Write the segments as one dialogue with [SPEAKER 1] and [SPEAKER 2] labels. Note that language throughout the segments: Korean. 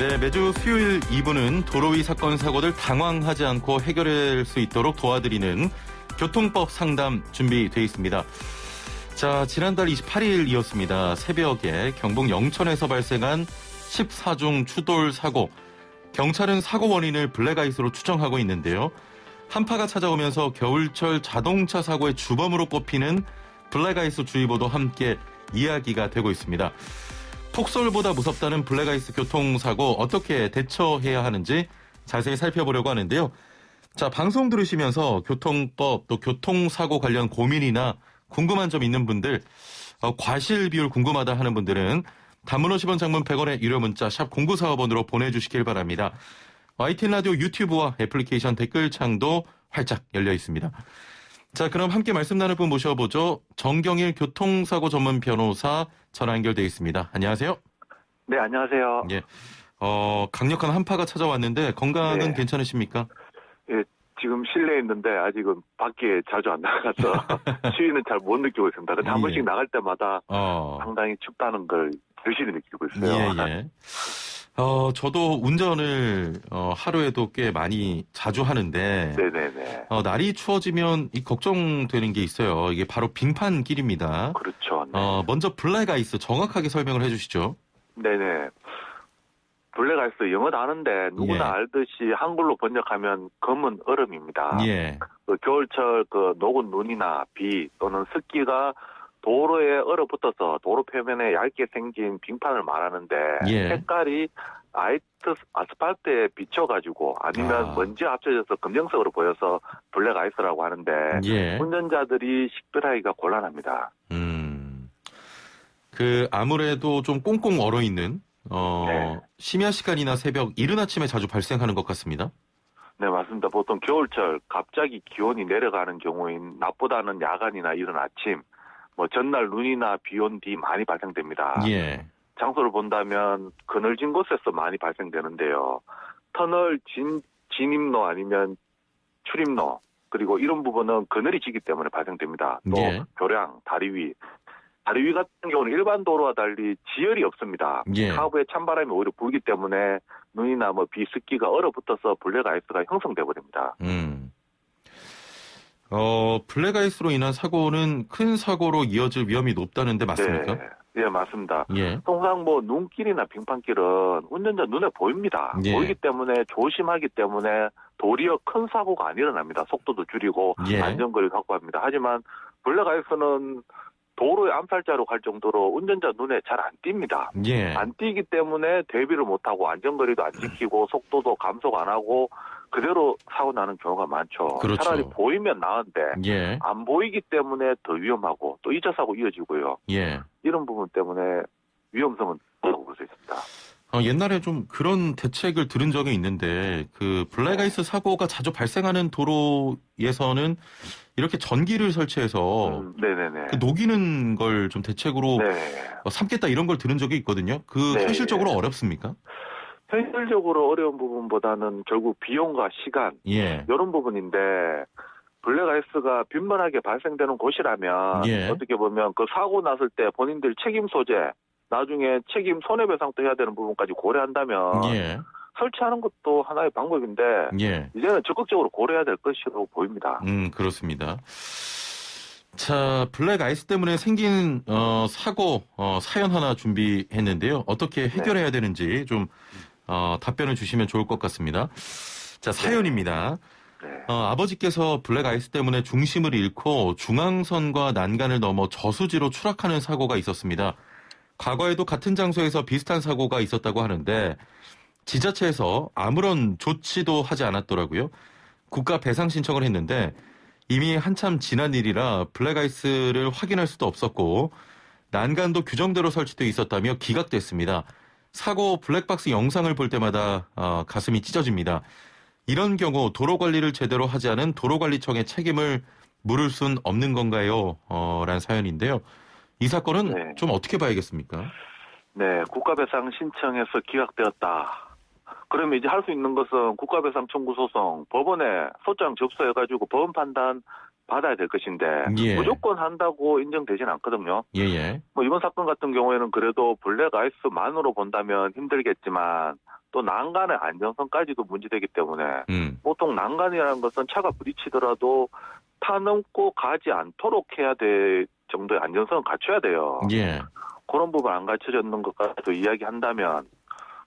[SPEAKER 1] 네, 매주 수요일 2부는 도로 위 사건 사고들 당황하지 않고 해결할 수 있도록 도와드리는 교통법 상담 준비되어 있습니다. 자, 지난달 28일이었습니다. 새벽에 경북 영천에서 발생한 14중 추돌 사고. 경찰은 사고 원인을 블랙아이스로 추정하고 있는데요. 한파가 찾아오면서 겨울철 자동차 사고의 주범으로 꼽히는 블랙아이스 주의보도 함께 이야기가 되고 있습니다. 폭설보다 무섭다는 블랙아이스 교통사고 어떻게 대처해야 하는지 자세히 살펴보려고 하는데요. 자, 방송 들으시면서 교통법 또 교통사고 관련 고민이나 궁금한 점 있는 분들, 과실 비율 궁금하다 하는 분들은 단문 50원 장문 100원의 유료 문자 샵 0945번으로 보내주시길 바랍니다. YTN 라디오 유튜브와 애플리케이션 댓글창도 활짝 열려 있습니다. 자, 그럼 함께 말씀 나눌 분 모셔보죠. 정경일 교통사고 전문 변호사 전화 연결되어 있습니다. 안녕하세요.
[SPEAKER 2] 네, 안녕하세요.
[SPEAKER 1] 예. 강력한 한파가 찾아왔는데 건강은
[SPEAKER 2] 네.
[SPEAKER 1] 괜찮으십니까?
[SPEAKER 2] 예, 지금 실내에 있는데 아직은 밖에 자주 안 나가서 추위는 잘 못 느끼고 있습니다. 근데 한
[SPEAKER 1] 예.
[SPEAKER 2] 번씩 나갈 때마다 상당히 춥다는 걸 절실히 느끼고 있어요.
[SPEAKER 1] 예. 저도 운전을 하루에도 꽤 많이 자주 하는데
[SPEAKER 2] 네네네.
[SPEAKER 1] 날이 추워지면 걱정되는 게 있어요. 이게 바로 빙판길입니다.
[SPEAKER 2] 그렇죠. 네.
[SPEAKER 1] 먼저 블랙아이스 정확하게 설명을 해주시죠.
[SPEAKER 2] 네네. 블랙아이스 영어도 아는데 누구나
[SPEAKER 1] 예.
[SPEAKER 2] 알듯이 한글로 번역하면 검은 얼음입니다.
[SPEAKER 1] 예.
[SPEAKER 2] 그 겨울철 그 녹은 눈이나 비 또는 습기가 도로에 얼어붙어서 도로 표면에 얇게 생긴 빙판을 말하는데
[SPEAKER 1] 예.
[SPEAKER 2] 색깔이 아스팔트에 비쳐가지고 아니면 먼지에 합쳐져서 검정색으로 보여서 블랙아이스라고 하는데
[SPEAKER 1] 예.
[SPEAKER 2] 운전자들이 식별하기가 곤란합니다.
[SPEAKER 1] 아무래도 좀 꽁꽁 얼어있는
[SPEAKER 2] 네.
[SPEAKER 1] 심야 시간이나 새벽, 이른 아침에 자주 발생하는 것 같습니다.
[SPEAKER 2] 네, 맞습니다. 보통 겨울철 갑자기 기온이 내려가는 경우인 낮보다는 야간이나 이른 아침, 전날 눈이나 비 온 뒤 많이 발생됩니다.
[SPEAKER 1] 예.
[SPEAKER 2] 장소를 본다면 그늘진 곳에서 많이 발생되는데요. 터널 진입로 아니면 출입로 그리고 이런 부분은 그늘이 지기 때문에 발생됩니다. 또
[SPEAKER 1] 예.
[SPEAKER 2] 교량, 다리 위 같은 경우는 일반 도로와 달리 지열이 없습니다.
[SPEAKER 1] 예.
[SPEAKER 2] 하부에 찬바람이 오히려 불기 때문에 눈이나 비, 습기가 얼어붙어서 블랙아이스가 형성돼 버립니다.
[SPEAKER 1] 블랙아이스로 인한 사고는 큰 사고로 이어질 위험이 높다는데 맞습니까?
[SPEAKER 2] 네, 맞습니다.
[SPEAKER 1] 예.
[SPEAKER 2] 통상 눈길이나 빙판길은 운전자 눈에 보입니다.
[SPEAKER 1] 예.
[SPEAKER 2] 보이기 때문에 조심하기 때문에 도리어 큰 사고가 안 일어납니다. 속도도 줄이고
[SPEAKER 1] 예.
[SPEAKER 2] 안전거리를 확보합니다. 하지만 블랙아이스는 도로의 암살자로 갈 정도로 운전자 눈에 잘 안 띕니다.
[SPEAKER 1] 예.
[SPEAKER 2] 안 띄기 때문에 대비를 못하고 안전거리도 안 지키고 속도도 감속 안 하고 그대로 사고 나는 경우가 많죠.
[SPEAKER 1] 그렇죠.
[SPEAKER 2] 차라리 보이면 나은데
[SPEAKER 1] 예.
[SPEAKER 2] 안 보이기 때문에 더 위험하고 또 2차 사고 이어지고요.
[SPEAKER 1] 예.
[SPEAKER 2] 이런 부분 때문에 위험성은 높다고 볼 수 있습니다.
[SPEAKER 1] 옛날에 좀 그런 대책을 들은 적이 있는데 블랙아이스 사고가 자주 발생하는 도로에서는 이렇게 전기를 설치해서
[SPEAKER 2] 네네네.
[SPEAKER 1] 녹이는 걸 좀 대책으로 삼겠다 이런 걸 들은 적이 있거든요. 현실적으로 어렵습니까?
[SPEAKER 2] 현실적으로 어려운 부분보다는 결국 비용과 시간
[SPEAKER 1] 예.
[SPEAKER 2] 이런 부분인데 블랙아이스가 빈번하게 발생되는 곳이라면
[SPEAKER 1] 예.
[SPEAKER 2] 어떻게 보면 그 사고 났을 때 본인들 책임 소재 나중에 책임 손해배상도 해야 되는 부분까지 고려한다면
[SPEAKER 1] 예.
[SPEAKER 2] 설치하는 것도 하나의 방법인데
[SPEAKER 1] 예.
[SPEAKER 2] 이제는 적극적으로 고려해야 될 것으로 보입니다.
[SPEAKER 1] 그렇습니다. 자, 블랙아이스 때문에 생긴 사고 사연 하나 준비했는데요. 어떻게 해결해야 되는지 좀 답변을 주시면 좋을 것 같습니다. 자, 사연입니다. 아버지께서 블랙아이스 때문에 중심을 잃고 중앙선과 난간을 넘어 저수지로 추락하는 사고가 있었습니다. 과거에도 같은 장소에서 비슷한 사고가 있었다고 하는데 지자체에서 아무런 조치도 하지 않았더라고요. 국가 배상 신청을 했는데 이미 한참 지난 일이라 블랙아이스를 확인할 수도 없었고 난간도 규정대로 설치되어 있었다며 기각됐습니다. 사고 블랙박스 영상을 볼 때마다 가슴이 찢어집니다. 이런 경우 도로관리를 제대로 하지 않은 도로관리청의 책임을 물을 순 없는 건가요? 라는 사연인데요. 이 사건은 좀 어떻게 봐야겠습니까?
[SPEAKER 2] 네, 국가배상 신청해서 기각되었다. 그러면 이제 할 수 있는 것은 국가배상 청구 소송, 법원에 소장 접수해가지고 법원 판단 받아야 될 것인데
[SPEAKER 1] 예.
[SPEAKER 2] 무조건 한다고 인정되진 않거든요.
[SPEAKER 1] 예예.
[SPEAKER 2] 이번 사건 같은 경우에는 그래도 블랙아이스만으로 본다면 힘들겠지만 또 난간의 안정성까지도 문제되기 때문에 보통 난간이라는 것은 차가 부딪히더라도 타넘고 가지 않도록 해야 될 정도의 안전성을 갖춰야 돼요.
[SPEAKER 1] 예.
[SPEAKER 2] 그런 부분 안 갖춰졌는 것까지도 이야기한다면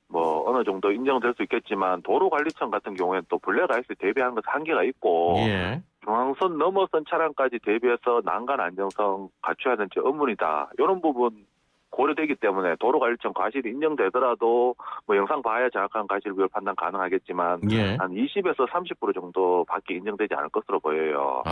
[SPEAKER 2] 뭐 어느 정도 인정될 수 있겠지만 도로관리청 같은 경우에는 또 블랙아이스 대비하는 것은 한계가 있고
[SPEAKER 1] 예.
[SPEAKER 2] 중앙선 넘어선 차량까지 대비해서 난간 안정성 갖춰야 되는 업무이다. 이런 부분 고려되기 때문에 도로관리청 과실이 인정되더라도 뭐 영상 봐야 정확한 과실비율 판단 가능하겠지만
[SPEAKER 1] 예.
[SPEAKER 2] 한 20에서 30% 정도밖에 인정되지 않을 것으로 보여요.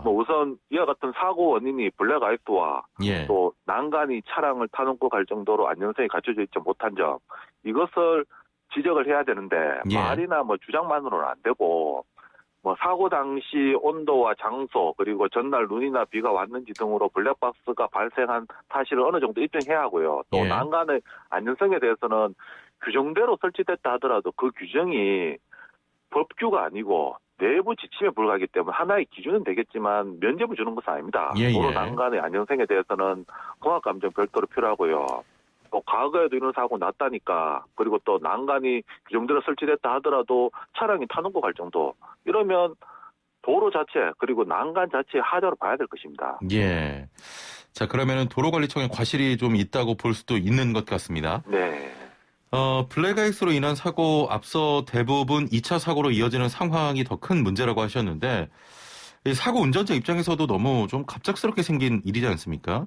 [SPEAKER 2] 뭐 우선 이와 같은 사고 원인이 블랙아이스와
[SPEAKER 1] 예.
[SPEAKER 2] 또 난간이 차량을 타넘고 갈 정도로 안전성이 갖춰져 있지 못한 점 이것을 지적을 해야 되는데
[SPEAKER 1] 예.
[SPEAKER 2] 말이나 뭐 주장만으로는 안 되고 뭐 사고 당시 온도와 장소 그리고 전날 눈이나 비가 왔는지 등으로 블랙박스가 발생한 사실을 어느 정도 입증해야 하고요. 또
[SPEAKER 1] 예.
[SPEAKER 2] 난간의 안전성에 대해서는 규정대로 설치됐다 하더라도 그 규정이 법규가 아니고 내부 지침에 불과하기 때문에 하나의 기준은 되겠지만 면제부 주는 것은 아닙니다.
[SPEAKER 1] 예, 예.
[SPEAKER 2] 도로 난간의 안전성에 대해서는 공학감정 별도로 필요하고요. 또 과거에도 이런 사고 났다니까 그리고 또 난간이 규정대로 설치됐다 하더라도 차량이 타넘고 갈 정도 이러면 도로 자체 그리고 난간 자체의 하자로 봐야 될 것입니다.
[SPEAKER 1] 예. 자, 그러면은 도로관리청에 과실이 좀 있다고 볼 수도 있는 것 같습니다.
[SPEAKER 2] 네.
[SPEAKER 1] 블랙아이스로 인한 사고 앞서 대부분 2차 사고로 이어지는 상황이 더 큰 문제라고 하셨는데 이 사고 운전자 입장에서도 너무 좀 갑작스럽게 생긴 일이지 않습니까?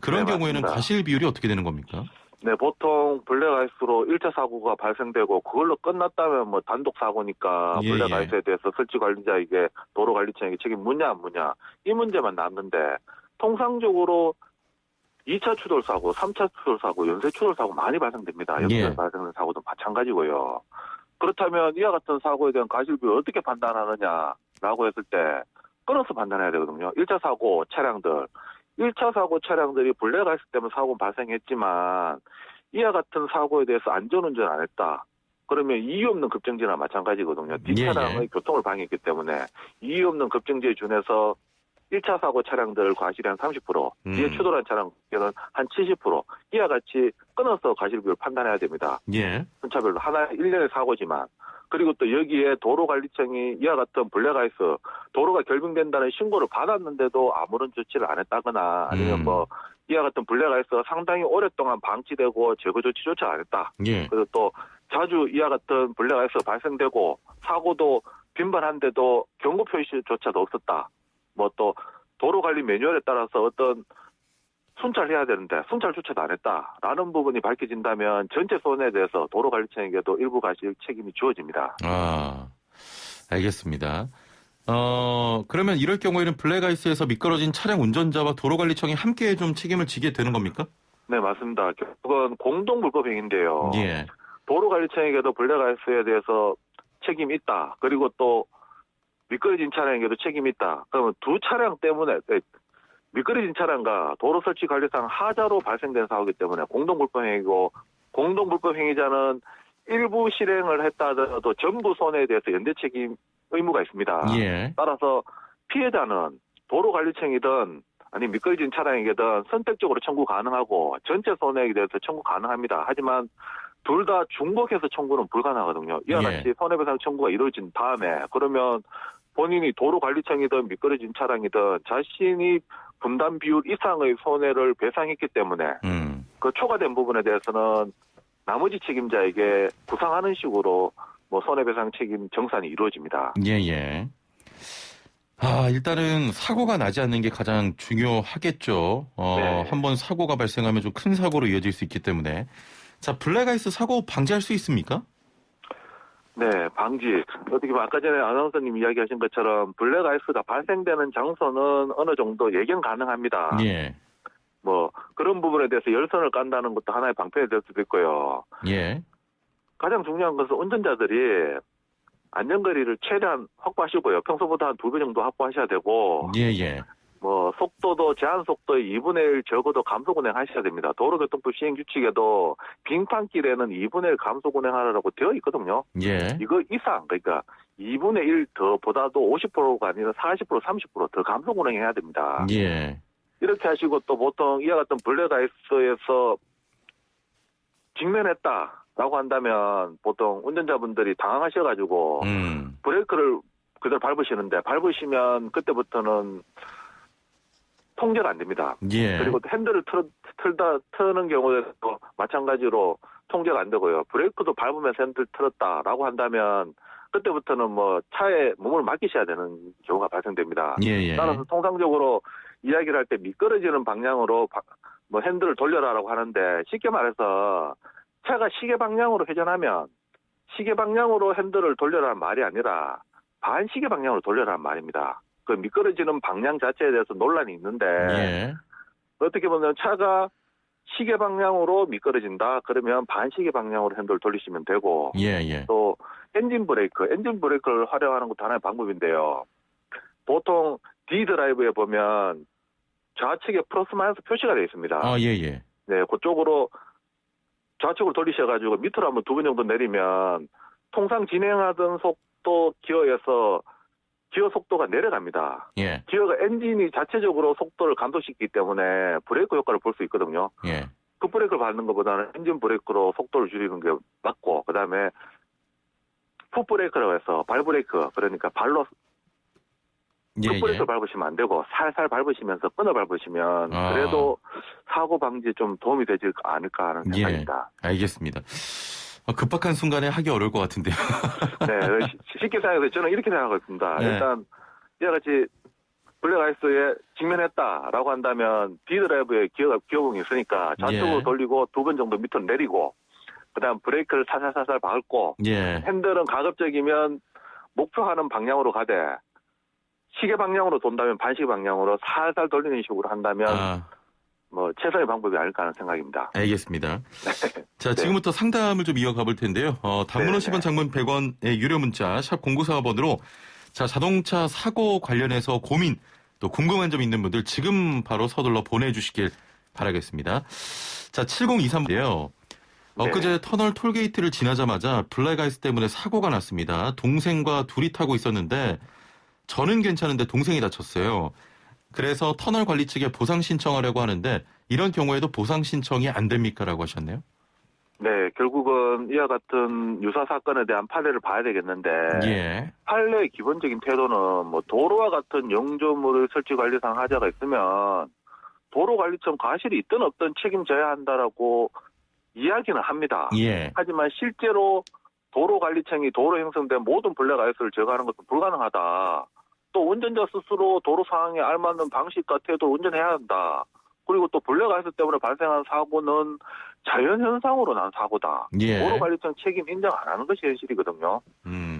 [SPEAKER 1] 그런
[SPEAKER 2] 네,
[SPEAKER 1] 경우에는
[SPEAKER 2] 맞습니다.
[SPEAKER 1] 과실 비율이 어떻게 되는 겁니까?
[SPEAKER 2] 네, 보통 블랙아이스로 1차 사고가 발생되고 그걸로 끝났다면 뭐 단독 사고니까
[SPEAKER 1] 예,
[SPEAKER 2] 블랙아이스에 대해서 설치 관리자에게 도로관리청에게 책임 묻냐 안 묻냐 이 문제만 남는데 통상적으로 2차 추돌 사고, 3차 추돌 사고, 연쇄 추돌 사고 많이 발생됩니다. 연쇄
[SPEAKER 1] 예.
[SPEAKER 2] 발생하는 사고도 마찬가지고요. 그렇다면 이와 같은 사고에 대한 과실비를 어떻게 판단하느냐라고 했을 때 끊어서 판단해야 되거든요. 1차 사고 차량들. 1차 사고 차량들이 블랙아이스 때문에 사고는 발생했지만 이와 같은 사고에 대해서 안전운전 안 했다. 그러면 이유 없는 급정지나 마찬가지거든요. 뒷차량의
[SPEAKER 1] 예.
[SPEAKER 2] 교통을 방해했기 때문에 이유 없는 급정지에 준해서 1차 사고 차량들 과실이 한 30%, 뒤에 추돌한 차량은 한 70%, 이와 같이 끊어서 과실비율 판단해야 됩니다.
[SPEAKER 1] 예.
[SPEAKER 2] 순차별로 하나의 1년의 사고지만 그리고 또 여기에 도로관리청이 이와 같은 블랙아이스 도로가 결빙된다는 신고를 받았는데도 아무런 조치를 안 했다거나 아니면 뭐 이와 같은 블랙아이스가 상당히 오랫동안 방치되고 제거 조치조차 안 했다.
[SPEAKER 1] 예.
[SPEAKER 2] 그리고 또 자주 이와 같은 블랙아이스가 발생되고 사고도 빈번한데도 경고 표시조차도 없었다. 뭐 또 도로관리 매뉴얼에 따라서 어떤 순찰해야 되는데 순찰조차도 안 했다라는 부분이 밝혀진다면 전체 손해에 대해서 도로관리청에게도 일부 과실 책임이 주어집니다.
[SPEAKER 1] 아, 알겠습니다. 그러면 이럴 경우에는 블랙아이스에서 미끄러진 차량 운전자와 도로관리청이 함께 좀 책임을 지게 되는 겁니까?
[SPEAKER 2] 네, 맞습니다. 결국은 공동불법행위인데요.
[SPEAKER 1] 예.
[SPEAKER 2] 도로관리청에게도 블랙아이스에 대해서 책임이 있다. 그리고 또 미끄러진 차량에게도 책임이 있다. 그러면 두 차량 때문에 미끄러진 차량과 도로 설치 관리상 하자로 발생된 사고이기 때문에 공동불법행위고 공동불법행위자는 일부 실행을 했다 하더라도 전부 손해에 대해서 연대 책임 의무가 있습니다.
[SPEAKER 1] 예.
[SPEAKER 2] 따라서 피해자는 도로관리청이든 아니 미끄러진 차량에게든 선택적으로 청구 가능하고 전체 손해에 대해서 청구 가능합니다. 하지만 둘 다 중복해서 청구는 불가능하거든요. 이와
[SPEAKER 1] 예.
[SPEAKER 2] 같이 손해배상 청구가 이루어진 다음에 그러면 본인이 도로관리청이든 미끄러진 차량이든 자신이 분담 비율 이상의 손해를 배상했기 때문에 그 초과된 부분에 대해서는 나머지 책임자에게 구상하는 식으로 뭐 손해배상 책임 정산이 이루어집니다.
[SPEAKER 1] 예. 일단은 사고가 나지 않는 게 가장 중요하겠죠.
[SPEAKER 2] 네.
[SPEAKER 1] 한번 사고가 발생하면 좀 큰 사고로 이어질 수 있기 때문에. 자, 블랙아이스 사고 방지할 수 있습니까?
[SPEAKER 2] 네, 방지. 어떻게 보면 아까 전에 아나운서님 이야기하신 것처럼 블랙아이스가 발생되는 장소는 어느 정도 예견 가능합니다.
[SPEAKER 1] 예.
[SPEAKER 2] 뭐 그런 부분에 대해서 열선을 깐다는 것도 하나의 방편이 될 수도 있고요.
[SPEAKER 1] 예.
[SPEAKER 2] 가장 중요한 것은 운전자들이 안전거리를 최대한 확보하시고요. 평소보다 한 2배 정도 확보하셔야 되고
[SPEAKER 1] 예.
[SPEAKER 2] 뭐 속도도 제한 속도의 2분의 1 적어도 감속 운행하셔야 됩니다. 도로교통법 시행 규칙에도 빙판길에는 2분의 1 감속 운행하라고 되어 있거든요.
[SPEAKER 1] 예.
[SPEAKER 2] 이거 이상 그러니까 2분의 1 더보다도 50%가 아니라 40%, 30%더 감속 운행해야 됩니다.
[SPEAKER 1] 예.
[SPEAKER 2] 이렇게 하시고 또 보통 이와 같은 블랙아이스에서 직면했다. 라고 한다면 보통 운전자분들이 당황하셔가지고 브레이크를 그대로 밟으시는데 밟으시면 그때부터는 통제가 안 됩니다.
[SPEAKER 1] 예.
[SPEAKER 2] 그리고 핸들을 트는 경우에도 마찬가지로 통제가 안 되고요. 브레이크도 밟으면서 핸들 틀었다라고 한다면 그때부터는 뭐 차에 몸을 맡기셔야 되는 경우가 발생됩니다.
[SPEAKER 1] 예.
[SPEAKER 2] 따라서 통상적으로 이야기를 할 때 미끄러지는 방향으로 뭐 핸들을 돌려라라고 하는데 쉽게 말해서 차가 시계 방향으로 회전하면 시계 방향으로 핸들을 돌려라는 말이 아니라 반시계 방향으로 돌려라는 말입니다. 그 미끄러지는 방향 자체에 대해서 논란이 있는데
[SPEAKER 1] 예.
[SPEAKER 2] 어떻게 보면 차가 시계 방향으로 미끄러진다 그러면 반시계 방향으로 핸들을 돌리시면 되고
[SPEAKER 1] 예.
[SPEAKER 2] 또 엔진 브레이크를 활용하는 것도 하나의 방법인데요. 보통 D 드라이브에 보면 좌측에 플러스 마이너스 표시가 되어 있습니다.
[SPEAKER 1] 예.
[SPEAKER 2] 네, 그쪽으로 좌측으로 돌리셔가지고 밑으로 한번 2번 정도 내리면 통상 진행하던 속도 기어에서 기어 속도가 내려갑니다.
[SPEAKER 1] 예.
[SPEAKER 2] 기어가 엔진이 자체적으로 속도를 감소시키기 때문에 브레이크 효과를 볼 수 있거든요.
[SPEAKER 1] 예.
[SPEAKER 2] 그 브레이크를 밟는 것보다는 엔진 브레이크로 속도를 줄이는 게 맞고 그다음에 풋 브레이크라고 해서 발 브레이크 그러니까 발로 풋브레이크를 밟으시면 안 되고 살살 밟으시면서 끊어 밟으시면 그래도 사고 방지에 좀 도움이 되지 않을까 하는 생각입니다.
[SPEAKER 1] 예. 알겠습니다. 급박한 순간에 하기 어려울 것 같은데요.
[SPEAKER 2] 네, 쉽게 생각해서 저는 이렇게 생각하고 있습니다.
[SPEAKER 1] 네.
[SPEAKER 2] 일단 이와 같이 블랙아이스에 직면했다라고 한다면 D드라이브에 기어봉이 있으니까 좌측으로 돌리고 2번 정도 밑으로 내리고 그다음 브레이크를 살살 밟고 핸들은 가급적이면 목표하는 방향으로 가되 시계 방향으로 돈다면 반시계 방향으로 살살 돌리는 식으로 한다면 뭐 최선의 방법이 아닐까 하는 생각입니다.
[SPEAKER 1] 알겠습니다. 자, 지금부터 상담을 좀 이어가 볼 텐데요. 단문 50원, 장문 100원의 유료 문자 샵 0945번으로 자, 자동차 사고 관련해서 고민 또 궁금한 점 있는 분들 지금 바로 서둘러 보내주시길 바라겠습니다. 자, 7023인데요. 엊그제 터널 톨게이트를 지나자마자 블랙아이스 때문에 사고가 났습니다. 동생과 둘이 타고 있었는데 저는 괜찮은데 동생이 다쳤어요. 그래서 터널 관리 측에 보상 신청하려고 하는데 이런 경우에도 보상 신청이 안 됩니까? 라고 하셨네요.
[SPEAKER 2] 네, 결국은 이와 같은 유사 사건에 대한 판례를 봐야 되겠는데 판례의 기본적인 태도는 뭐 도로와 같은 영조물의 설치 관리상 하자가 있으면 도로관리청 과실이 있든 없든 책임져야 한다라고 이야기는 합니다. 하지만 실제로 도로관리청이 도로 형성된 모든 블랙아이스를 제거하는 것은 불가능하다. 또 운전자 스스로 도로 상황에 알맞는 방식과 태도로 운전해야 한다. 그리고 또 블랙아이스 때문에 발생한 사고는 자연현상으로 난 사고다. 도로관리청 책임 인정 안 하는 것이 현실이거든요.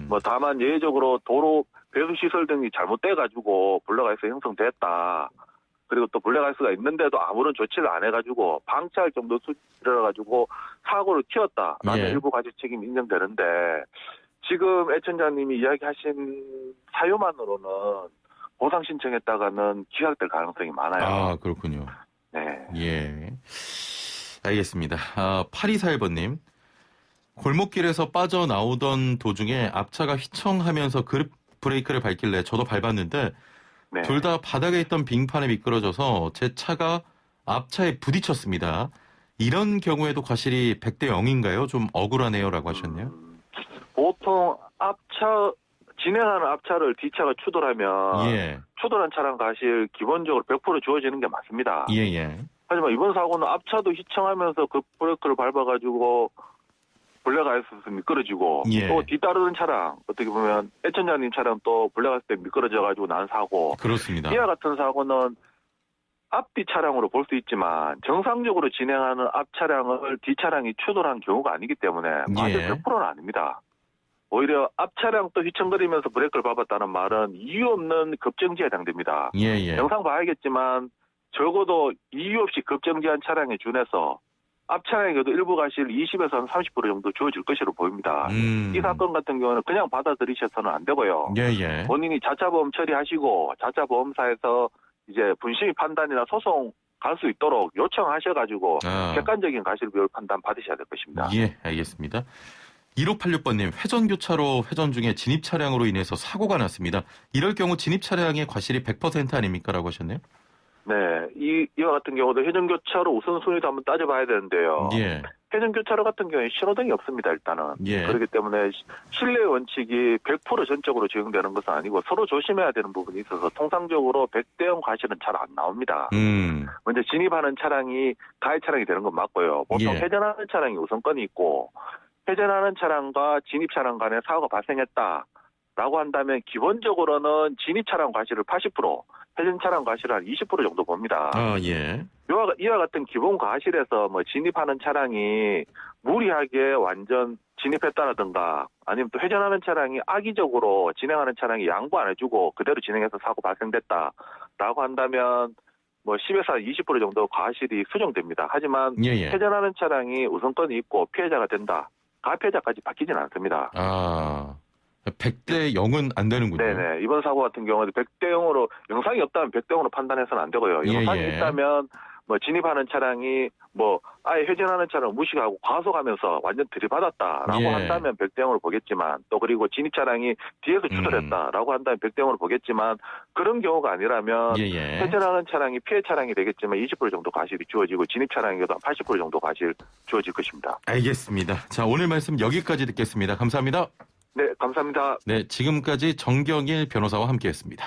[SPEAKER 2] 뭐 다만 예외적으로 도로 배수시설 등이 잘못돼가지고 블랙아이스 형성됐다. 그리고 또 블랙아이스가 있는데도 아무런 조치를 안 해가지고 방치할 정도 수치를 해가지고 사고를 키웠다라는 일부 과실 책임 인정되는데 지금 애청자님이 이야기하신 사유만으로는 보상 신청했다가는 기각될 가능성이 많아요.
[SPEAKER 1] 아, 그렇군요.
[SPEAKER 2] 네.
[SPEAKER 1] 예. 알겠습니다. 8241번님. 골목길에서 빠져나오던 도중에 앞차가 휘청하면서 그립 브레이크를 밟길래 저도 밟았는데 둘 다 바닥에 있던 빙판에 미끄러져서 제 차가 앞차에 부딪혔습니다. 이런 경우에도 과실이 100대 0인가요? 좀 억울하네요. 라고 하셨네요. 보통
[SPEAKER 2] 진행하는 앞차를 뒤차가 추돌하면 추돌한 차량 과실 기본적으로 100% 주어지는 게 맞습니다. 하지만 이번 사고는 앞차도 휘청하면서 그 브레이크를 밟아가지고 블랙아이스에서 미끄러지고 또 뒤따르는 차량 어떻게 보면 애천자님 차량 또 블랙아이스 때 미끄러져가지고 난 사고
[SPEAKER 1] 그렇습니다.
[SPEAKER 2] 이와 같은 사고는 앞뒤 차량으로 볼 수 있지만 정상적으로 진행하는 앞 차량을 뒤 차량이 추돌한 경우가 아니기 때문에 과실 100%는 아닙니다. 오히려 앞 차량도 휘청거리면서 브레이크를 밟았다는 말은 이유 없는 급정지에 해당됩니다. 영상 봐야겠지만 적어도 이유 없이 급정지한 차량에 준해서 앞 차량에도 일부 과실 20에서 한 30% 정도 주어질 것으로 보입니다. 이 사건 같은 경우는 그냥 받아들이셔서는 안 되고요. 본인이 자차보험 처리하시고 자차보험사에서 이제 분심의 판단이나 소송 갈 수 있도록 요청하셔가지고 객관적인 과실비율 판단 받으셔야 될 것입니다.
[SPEAKER 1] 알겠습니다. 1586번님, 회전교차로 회전 중에 진입 차량으로 인해서 사고가 났습니다. 이럴 경우 진입 차량의 과실이 100% 아닙니까? 라고 하셨네요.
[SPEAKER 2] 네, 이와 같은 경우도 회전교차로 우선순위도 한번 따져봐야 되는데요. 회전교차로 같은 경우에 신호등이 없습니다, 일단은.
[SPEAKER 1] 예.
[SPEAKER 2] 그렇기 때문에 실내 원칙이 100% 전적으로 적용되는 것은 아니고 서로 조심해야 되는 부분이 있어서 통상적으로 100대0 과실은 잘 안 나옵니다. 먼저 진입하는 차량이 가해 차량이 되는 건 맞고요. 보통
[SPEAKER 1] 예.
[SPEAKER 2] 회전하는 차량이 우선권이 있고 회전하는 차량과 진입 차량 간에 사고가 발생했다라고 한다면 기본적으로는 진입 차량 과실을 80%, 회전 차량 과실을 한 20% 정도 봅니다.
[SPEAKER 1] 예.
[SPEAKER 2] 이와 같은 기본 과실에서 뭐 진입하는 차량이 무리하게 완전 진입했다라든가 아니면 또 회전하는 차량이 악의적으로 진행하는 차량이 양보 안 해주고 그대로 진행해서 사고 발생됐다라고 한다면 뭐 10에서 20% 정도 과실이 수정됩니다. 하지만
[SPEAKER 1] 예.
[SPEAKER 2] 회전하는 차량이 우선권이 있고 피해자가 된다. 가피해자까지 바뀌지는 않습니다.
[SPEAKER 1] 100대 0은 안 되는군요.
[SPEAKER 2] 네네. 이번 사고 같은 경우는 100대 0으로 영상이 없다면 100대 0으로 판단해서는 안 되고요. 영상이 있다면 뭐 진입하는 차량이 뭐 아예 회전하는 차량 무시하고 과속하면서 완전 들이받았다라고 한다면 100대 0으로 보겠지만 또 그리고 진입 차량이 뒤에서 추돌했다라고 한다면 100대 0으로 보겠지만 그런 경우가 아니라면 회전하는 차량이 피해 차량이 되겠지만 20% 정도 과실이 주어지고 진입 차량에도 80% 정도 과실 주어질 것입니다.
[SPEAKER 1] 알겠습니다. 자, 오늘 말씀 여기까지 듣겠습니다. 감사합니다.
[SPEAKER 2] 네, 감사합니다.
[SPEAKER 1] 네, 지금까지 정경일 변호사와 함께했습니다.